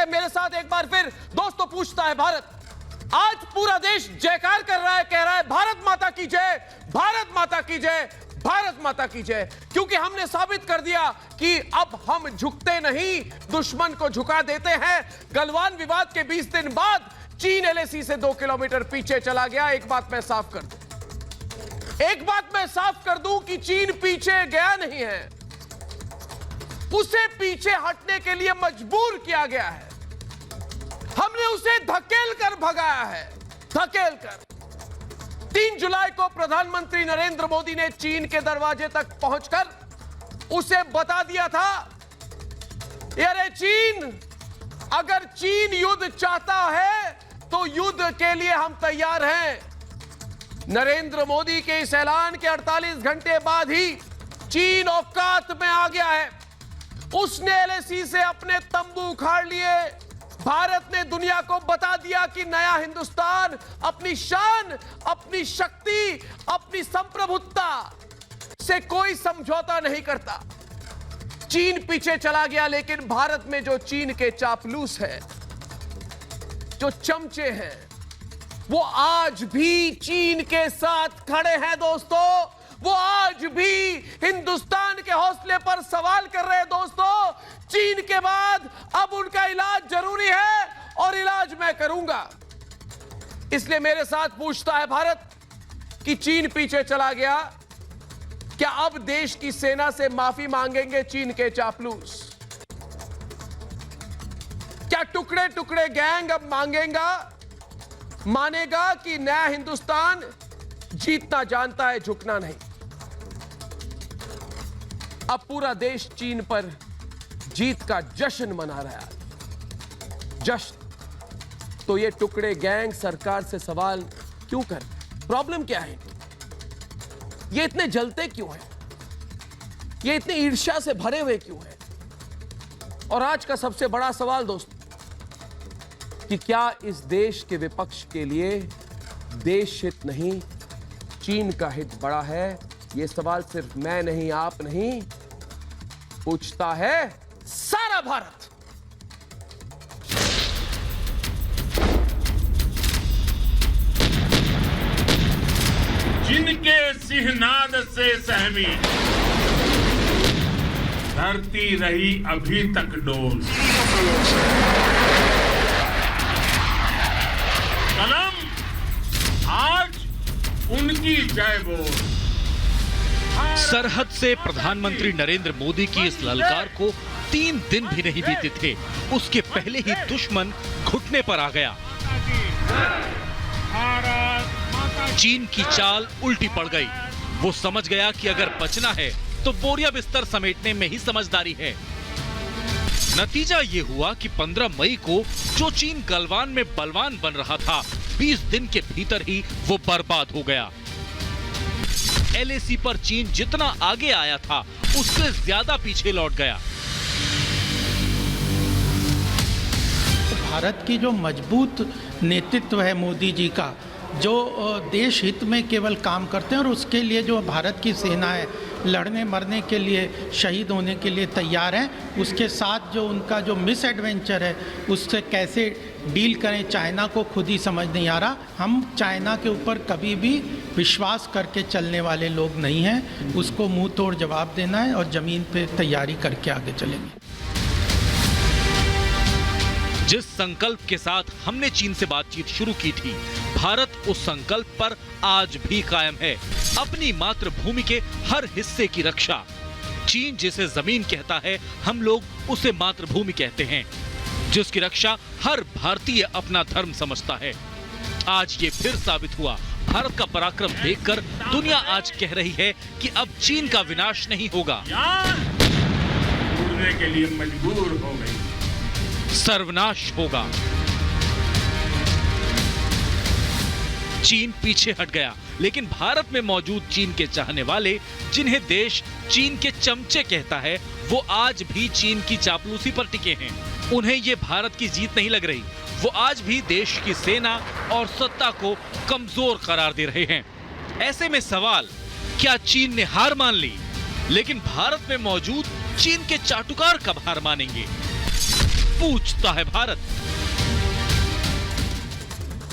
मेरे साथ एक बार फिर दोस्तों पूछता है भारत। आज पूरा देश जयकार कर रहा है, कह रहा है भारत माता की जय, भारत माता की जय, भारत माता की जय, क्योंकि हमने साबित कर दिया कि अब हम झुकते नहीं, दुश्मन को झुका देते हैं। गलवान विवाद के 20 दिन बाद चीन एलएसी से 2 किलोमीटर पीछे चला गया। एक बात मैं साफ कर दूं कि चीन पीछे गया नहीं है, उसे पीछे हटने के लिए मजबूर किया गया है। हमने उसे धकेल कर भगाया है, धकेल कर। 3 जुलाई को प्रधानमंत्री नरेंद्र मोदी ने चीन के दरवाजे तक पहुंचकर उसे बता दिया था, अरे चीन, अगर चीन युद्ध चाहता है तो युद्ध के लिए हम तैयार हैं। नरेंद्र मोदी के इस ऐलान के 48 घंटे बाद ही चीन औकात में आ गया है। उसने एलएसी से अपने तंबू उखाड़ लिए। भारत ने दुनिया को बता दिया कि नया हिंदुस्तान अपनी शान, अपनी शक्ति, अपनी संप्रभुता से कोई समझौता नहीं करता। चीन पीछे चला गया, लेकिन भारत में जो चीन के चापलूस हैं, जो चमचे हैं, वो आज भी चीन के साथ खड़े हैं दोस्तों। वो आज भी हिंदुस्तान के हौसले पर सवाल कर रहे हैं दोस्तों। चीन के बाद अब उनका इलाज जरूरी है और इलाज मैं करूंगा। इसलिए मेरे साथ पूछता है भारत कि चीन पीछे चला गया, क्या अब देश की सेना से माफी मांगेंगे चीन के चापलूस? क्या टुकड़े टुकड़े गैंग अब मानेगा कि नया हिंदुस्तान जीतना जानता है, झुकना नहीं? अब पूरा देश चीन पर जीत का जश्न मना रहा है। जश्न। तो ये टुकड़े गैंग सरकार से सवाल क्यों कर? प्रॉब्लम क्या है? ये इतने जलते क्यों हैं? ये इतनी ईर्ष्या से भरे हुए क्यों हैं? और आज का सबसे बड़ा सवाल दोस्तों, कि क्या इस देश के विपक्ष के लिए देश हित नहीं, चीन का हित बड़ा है? ये सवाल सिर्फ मैं नहीं, आप नहीं, पूछता है सारा भारत। जिनके सिंहनाद से सहमी धरती रही अभी तक डोल, कलम आज उनकी जय बोल। सरहद से प्रधानमंत्री नरेंद्र मोदी की इस ललकार को 3 दिन भी नहीं बीते थे, उसके पहले ही दुश्मन घुटने पर आ गया। चीन की चाल उल्टी पड़ गई। वो समझ गया कि अगर बचना है तो बोरिया बिस्तर समेटने में ही समझदारी है। नतीजा ये हुआ कि 15 मई को जो चीन गलवान में बलवान बन रहा था, 20 दिन के भीतर ही वो बर्बाद हो गया। एलएसी पर चीन जितना आगे आया था, उससे ज्यादा पीछे लौट गया। भारत की जो मजबूत नेतृत्व है मोदी जी का, जो देश हित में केवल काम करते हैं, और उसके लिए जो भारत की सेना है लड़ने मरने के लिए, शहीद होने के लिए तैयार है। उसके साथ जो उनका जो मिस एडवेंचर है, उससे कैसे डील करें, चाइना को खुद ही समझ नहीं आ रहा। हम चाइना के ऊपर कभी भी विश्वास करके चलने वाले लोग नहीं हैं। उसको मुंह तोड़ जवाब देना है और ज़मीन पे तैयारी करके आगे चलेंगे। जिस संकल्प के साथ हमने चीन से बातचीत शुरू की थी, भारत उस संकल्प पर आज भी कायम है, अपनी मातृभूमि के हर हिस्से की रक्षा। चीन जिसे जमीन कहता है, हम लोग उसे मातृभूमि कहते हैं, जिसकी रक्षा हर भारतीय अपना धर्म समझता है। आज ये फिर साबित हुआ। भारत का पराक्रम देखकर दुनिया आज कह रही है कि अब चीन का विनाश नहीं होगा, उड़ने के लिए मजबूर हो गई, सर्वनाश होगा। चीन पीछे हट गया, लेकिन भारत में मौजूद चीन के चाहने वाले, जिन्हें देश चीन के चमचे कहता है, वो आज भी चीन की चापलूसी पर टिके हैं। उन्हें ये भारत की जीत नहीं लग रही। वो आज भी देश की सेना और सत्ता को कमजोर करार दे रहे हैं। ऐसे में सवाल, क्या चीन ने हार मान ली? लेकिन भारत में मौजूद चीन के चाटुकार कब हार मानेंगे? पूछता है भारत।